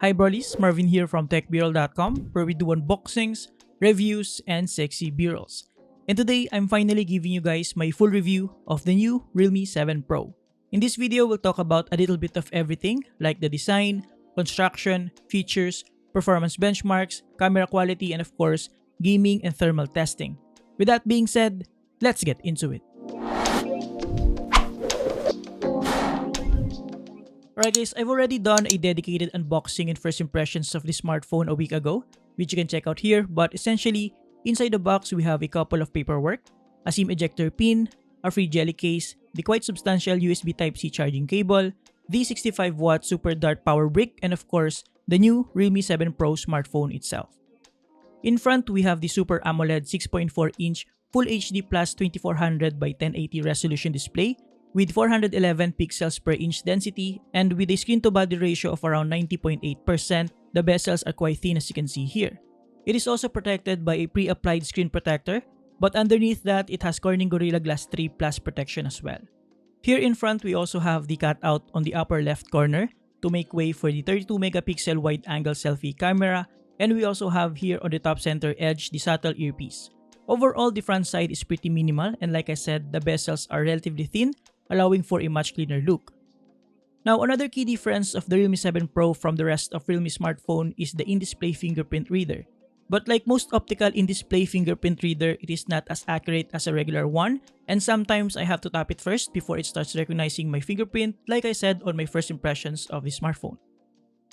Hi Brolies, Marvin here from TechBureau.com where we do unboxings, reviews, and sexy bureaus. And today, I'm finally giving you guys my full review of the new Realme 7 Pro. In this video, we'll talk about a little bit of everything like the design, construction, features, performance benchmarks, camera quality, and of course, gaming and thermal testing. With that being said, let's get into it. Alright guys, I've already done a dedicated unboxing and first impressions of the smartphone a week ago, which you can check out here, but essentially, inside the box we have a couple of paperwork, a SIM ejector pin, a free jelly case, the quite substantial USB Type-C charging cable, the 65-watt Super Dart power brick, and of course, the new Realme 7 Pro smartphone itself. In front, we have the Super AMOLED 6.4-inch Full HD Plus 2400 by 1080 resolution display with 411 pixels per inch density and with a screen-to-body ratio of around 90.8%, the bezels are quite thin as you can see here. It is also protected by a pre-applied screen protector, but underneath that, it has Corning Gorilla Glass 3 Plus protection as well. Here in front, we also have the cutout on the upper left corner to make way for the 32-megapixel wide-angle selfie camera, and we also have here on the top center edge the subtle earpiece. Overall, the front side is pretty minimal, and like I said, the bezels are relatively thin, allowing for a much cleaner look. Now, another key difference of the Realme 7 Pro from the rest of Realme smartphone is the in-display fingerprint reader. But like most optical in-display fingerprint reader, it is not as accurate as a regular one, and sometimes I have to tap it first before it starts recognizing my fingerprint, like I said on my first impressions of the smartphone.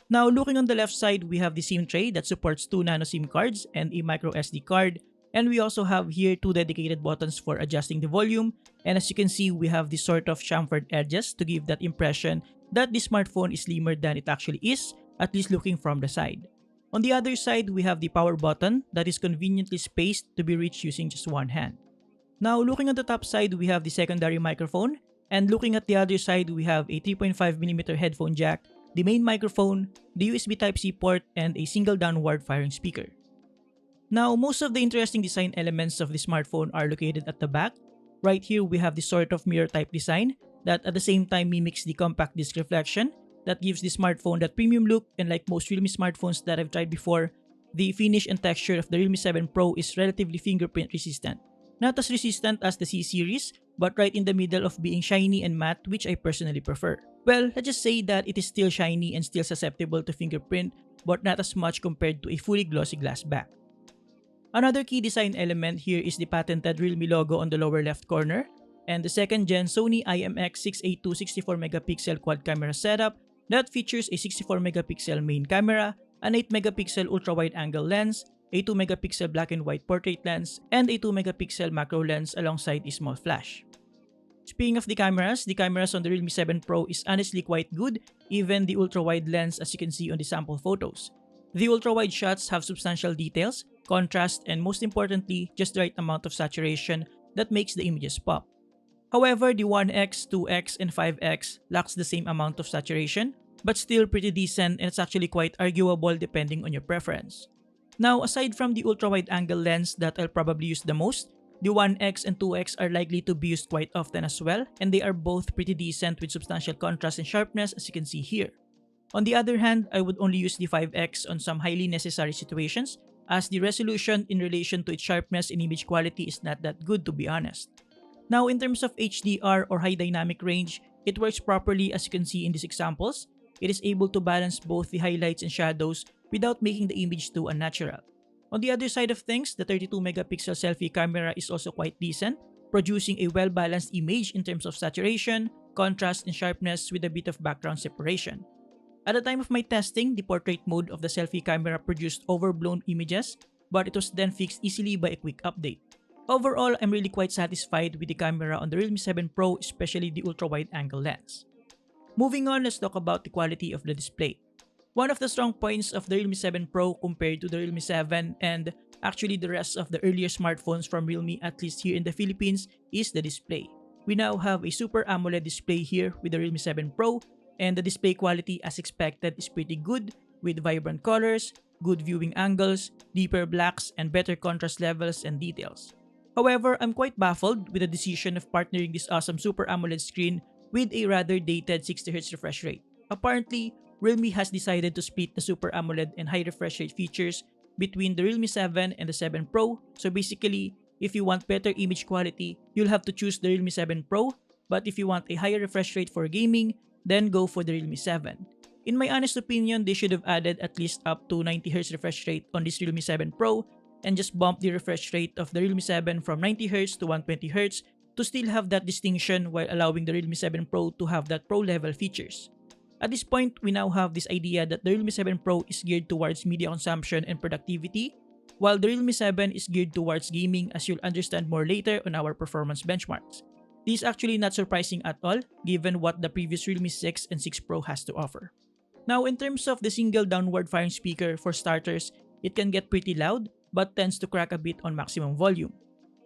Now, looking on the left side, we have the SIM tray that supports 2 nano SIM cards and a micro SD card. And we also have here 2 dedicated buttons for adjusting the volume, and as you can see, we have this sort of chamfered edges to give that impression that the smartphone is slimmer than it actually is, at least looking from the side. On the other side, we have the power button that is conveniently spaced to be reached using just one hand. Now, looking at the top side, we have the secondary microphone, and looking at the other side, we have a 3.5mm headphone jack, the main microphone, the USB Type-C port, and a single downward firing speaker. Now, most of the interesting design elements of the smartphone are located at the back. Right here, we have this sort of mirror type design that at the same time mimics the compact disc reflection that gives the smartphone that premium look, and like most Realme smartphones that I've tried before, the finish and texture of the Realme 7 Pro is relatively fingerprint resistant. Not as resistant as the C series, but right in the middle of being shiny and matte, which I personally prefer. Well, let's just say that it is still shiny and still susceptible to fingerprint, but not as much compared to a fully glossy glass back. Another key design element here is the patented Realme logo on the lower left corner, and the second-gen Sony IMX682 64-megapixel quad camera setup that features a 64-megapixel main camera, an 8-megapixel ultra-wide-angle lens, a 2-megapixel black and white portrait lens, and a 2-megapixel macro lens alongside a small flash. Speaking of the cameras on the Realme 7 Pro is honestly quite good, even the ultra-wide lens as you can see on the sample photos. The ultra-wide shots have substantial details, contrast, and most importantly, just the right amount of saturation that makes the images pop. However, the 1x, 2x, and 5x lacks the same amount of saturation, but still pretty decent, and it's actually quite arguable depending on your preference. Now, aside from the ultra-wide angle lens that I'll probably use the most, the 1x and 2x are likely to be used quite often as well, and they are both pretty decent with substantial contrast and sharpness as you can see here. On the other hand, I would only use the 5x on some highly necessary situations, as the resolution in relation to its sharpness and image quality is not that good to be honest. Now, in terms of HDR or high dynamic range, it works properly as you can see in these examples. It is able to balance both the highlights and shadows without making the image too unnatural. On the other side of things, the 32-megapixel selfie camera is also quite decent, producing a well-balanced image in terms of saturation, contrast, and sharpness with a bit of background separation. At the time of my testing, the portrait mode of the selfie camera produced overblown images, but it was then fixed easily by a quick update. Overall, I'm really quite satisfied with the camera on the Realme 7 Pro, especially the ultra-wide angle lens. Moving on, let's talk about the quality of the display. One of the strong points of the Realme 7 Pro compared to the Realme 7 and actually the rest of the earlier smartphones from Realme, at least here in the Philippines, is the display. We now have a Super AMOLED display here with the Realme 7 Pro, and the display quality as expected is pretty good with vibrant colors, good viewing angles, deeper blacks, and better contrast levels and details. However, I'm quite baffled with the decision of partnering this awesome Super AMOLED screen with a rather dated 60Hz refresh rate. Apparently, Realme has decided to split the Super AMOLED and high refresh rate features between the Realme 7 and the 7 Pro. So basically, if you want better image quality, you'll have to choose the Realme 7 Pro, but if you want a higher refresh rate for gaming, then go for the Realme 7. In my honest opinion, they should have added at least up to 90Hz refresh rate on this Realme 7 Pro and just bump the refresh rate of the Realme 7 from 90Hz to 120Hz to still have that distinction while allowing the Realme 7 Pro to have that Pro level features. At this point, we now have this idea that the Realme 7 Pro is geared towards media consumption and productivity, while the Realme 7 is geared towards gaming, as you'll understand more later on our performance benchmarks. This is actually not surprising at all given what the previous Realme 6 and 6 Pro has to offer. Now, in terms of the single downward firing speaker, for starters, it can get pretty loud but tends to crack a bit on maximum volume.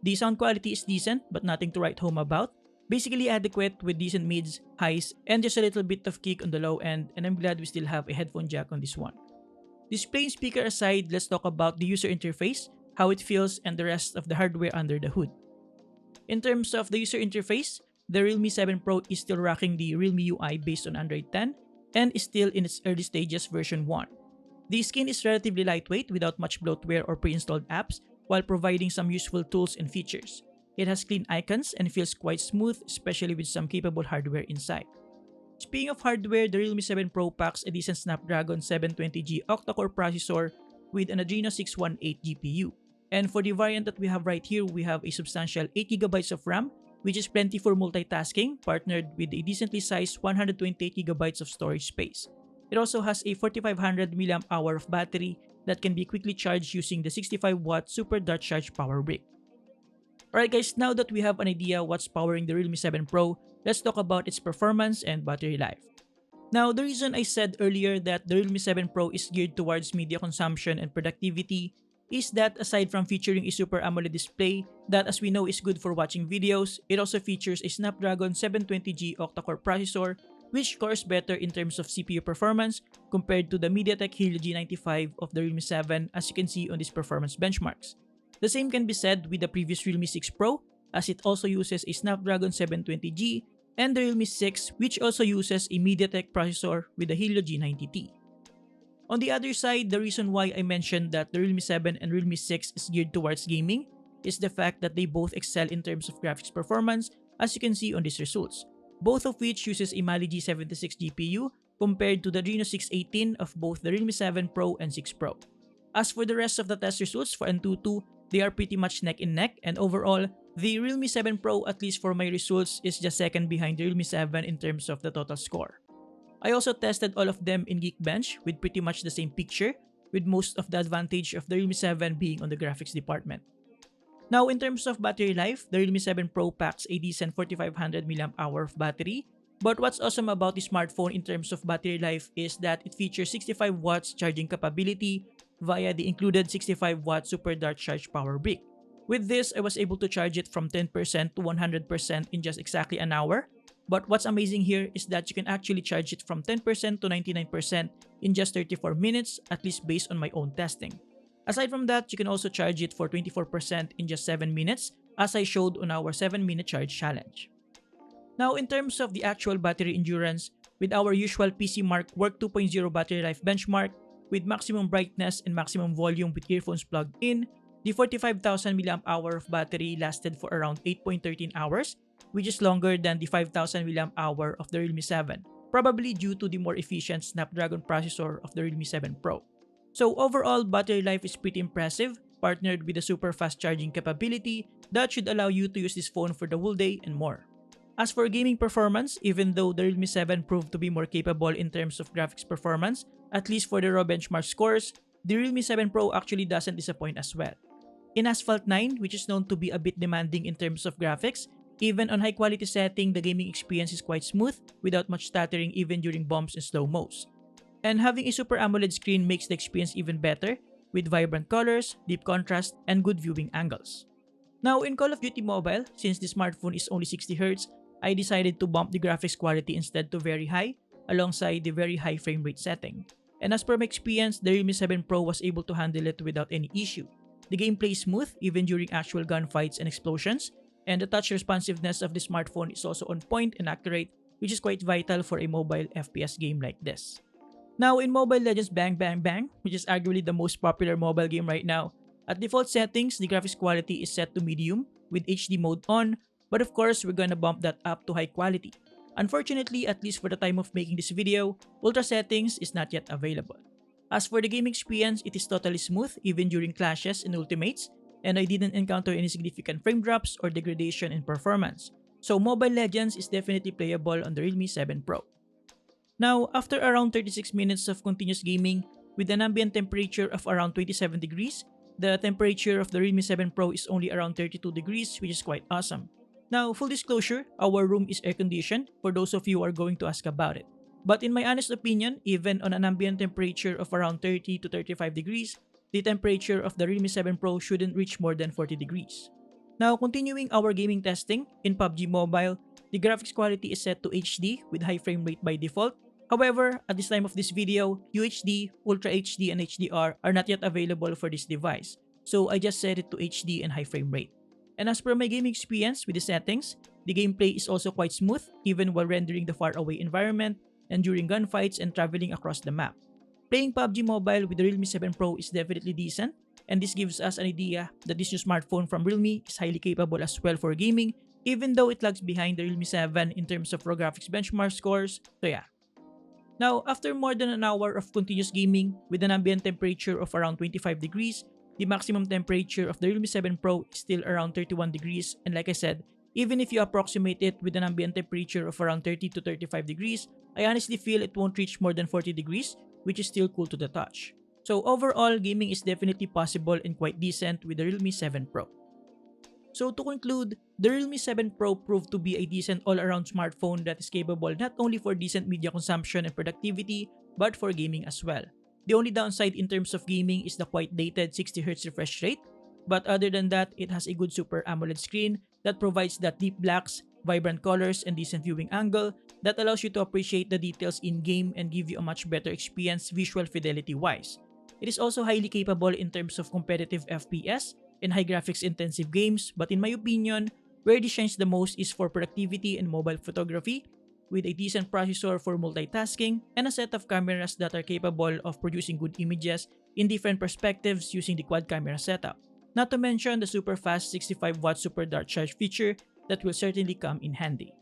The sound quality is decent but nothing to write home about. Basically adequate with decent mids, highs, and just a little bit of kick on the low end, and I'm glad we still have a headphone jack on this one. Display and speaker aside, let's talk about the user interface, how it feels, and the rest of the hardware under the hood. In terms of the user interface, the Realme 7 Pro is still rocking the Realme UI based on Android 10 and is still in its early stages version 1. The skin is relatively lightweight without much bloatware or pre-installed apps while providing some useful tools and features. It has clean icons and feels quite smooth, especially with some capable hardware inside. Speaking of hardware, the Realme 7 Pro packs a decent Snapdragon 720G octa-core processor with an Adreno 618 GPU. And for the variant that we have right here, we have a substantial 8GB of RAM, which is plenty for multitasking, partnered with a decently sized 128GB of storage space. It also has a 4500 mAh of battery that can be quickly charged using the 65W Super Dart Charge power brick. Alright guys, now that we have an idea what's powering the Realme 7 Pro, let's talk about its performance and battery life. Now, the reason I said earlier that the Realme 7 Pro is geared towards media consumption and productivity is that aside from featuring a Super AMOLED display that, as we know, is good for watching videos, it also features a Snapdragon 720G octa-core processor, which scores better in terms of CPU performance compared to the MediaTek Helio G95 of the Realme 7, as you can see on these performance benchmarks. The same can be said with the previous Realme 6 Pro, as it also uses a Snapdragon 720G, and the Realme 6, which also uses a MediaTek processor with the Helio G90T. On the other side, the reason why I mentioned that the Realme 7 and Realme 6 is geared towards gaming is the fact that they both excel in terms of graphics performance, as you can see on these results, both of which uses a Mali G76 GPU compared to the Adreno 618 of both the Realme 7 Pro and 6 Pro. As for the rest of the test results for Antutu, they are pretty much neck and neck, and overall, the Realme 7 Pro, at least for my results, is just second behind the Realme 7 in terms of the total score. I also tested all of them in Geekbench with pretty much the same picture, with most of the advantage of the Realme 7 being on the graphics department. Now, in terms of battery life, the Realme 7 Pro packs a decent 4500 mAh of battery, but what's awesome about the smartphone in terms of battery life is that it features 65W charging capability via the included 65W Super Dart Charge power brick. With this, I was able to charge it from 10% to 100% in just exactly an hour. But what's amazing here is that you can actually charge it from 10% to 99% in just 34 minutes, at least based on my own testing. Aside from that, you can also charge it for 24% in just 7 minutes, as I showed on our 7-minute charge challenge. Now, in terms of the actual battery endurance, with our usual PC Mark Work 2.0 battery life benchmark, with maximum brightness and maximum volume with earphones plugged in, the 45,000 mAh of battery lasted for around 8.13 hours, which is longer than the 5,000 mAh of the Realme 7, probably due to the more efficient Snapdragon processor of the Realme 7 Pro. So overall, battery life is pretty impressive, partnered with a super fast charging capability that should allow you to use this phone for the whole day and more. As for gaming performance, even though the Realme 7 proved to be more capable in terms of graphics performance, at least for the raw benchmark scores, the Realme 7 Pro actually doesn't disappoint as well. In Asphalt 9, which is known to be a bit demanding in terms of graphics, even on high quality setting, the gaming experience is quite smooth without much stuttering even during bumps and slow-mos. And having a Super AMOLED screen makes the experience even better with vibrant colors, deep contrast, and good viewing angles. Now in Call of Duty Mobile, since the smartphone is only 60Hz, I decided to bump the graphics quality instead to very high alongside the very high frame rate setting. And as per my experience, the Realme 7 Pro was able to handle it without any issue. The gameplay is smooth even during actual gunfights and explosions, and the touch responsiveness of the smartphone is also on point and accurate, which is quite vital for a mobile FPS game like this. Now in Mobile Legends Bang Bang Bang, which is arguably the most popular mobile game right now, at default settings, the graphics quality is set to medium with HD mode on, but of course we're gonna bump that up to high quality. Unfortunately, at least for the time of making this video, Ultra settings is not yet available. As for the gaming experience, it is totally smooth even during clashes and ultimates, and I didn't encounter any significant frame drops or degradation in performance. So Mobile Legends is definitely playable on the Realme 7 Pro. Now, after around 36 minutes of continuous gaming, with an ambient temperature of around 27 degrees, the temperature of the Realme 7 Pro is only around 32 degrees, which is quite awesome. Now, full disclosure, our room is air-conditioned for those of you who are going to ask about it. But in my honest opinion, even on an ambient temperature of around 30 to 35 degrees, the temperature of the Realme 7 Pro shouldn't reach more than 40 degrees. Now, continuing our gaming testing, in PUBG Mobile, the graphics quality is set to HD with high frame rate by default. However, at this time of this video, UHD, Ultra HD, and HDR are not yet available for this device, so I just set it to HD and high frame rate. And as per my gaming experience with the settings, the gameplay is also quite smooth even while rendering the faraway environment and during gunfights and traveling across the map. Playing PUBG Mobile with the Realme 7 Pro is definitely decent, and this gives us an idea that this new smartphone from Realme is highly capable as well for gaming, even though it lags behind the Realme 7 in terms of raw graphics benchmark scores, so yeah. Now, after more than an hour of continuous gaming with an ambient temperature of around 25 degrees, the maximum temperature of the Realme 7 Pro is still around 31 degrees, and like I said, even if you approximate it with an ambient temperature of around 30 to 35 degrees, I honestly feel it won't reach more than 40 degrees, which is still cool to the touch. So overall, gaming is definitely possible and quite decent with the Realme 7 Pro. So to conclude, the Realme 7 Pro proved to be a decent all-around smartphone that is capable not only for decent media consumption and productivity, but for gaming as well. The only downside in terms of gaming is the quite dated 60Hz refresh rate, but other than that, it has a good Super AMOLED screen that provides that deep blacks, vibrant colors, and decent viewing angle that allows you to appreciate the details in-game and give you a much better experience visual fidelity-wise. It is also highly capable in terms of competitive FPS and high graphics intensive games, but in my opinion, where this shines the most is for productivity and mobile photography, with a decent processor for multitasking and a set of cameras that are capable of producing good images in different perspectives using the quad camera setup. Not to mention the super fast 65W super dart charge feature that will certainly come in handy.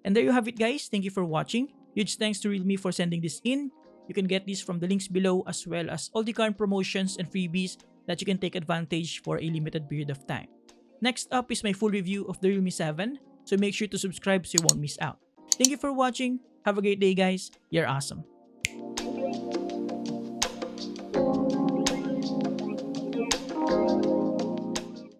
And there you have it guys, thank you for watching. Huge thanks to Realme for sending this in. You can get this from the links below as well as all the current promotions and freebies that you can take advantage for a limited period of time. Next up is my full review of the Realme 7, so make sure to subscribe so you won't miss out. Thank you for watching, have a great day guys, you're awesome.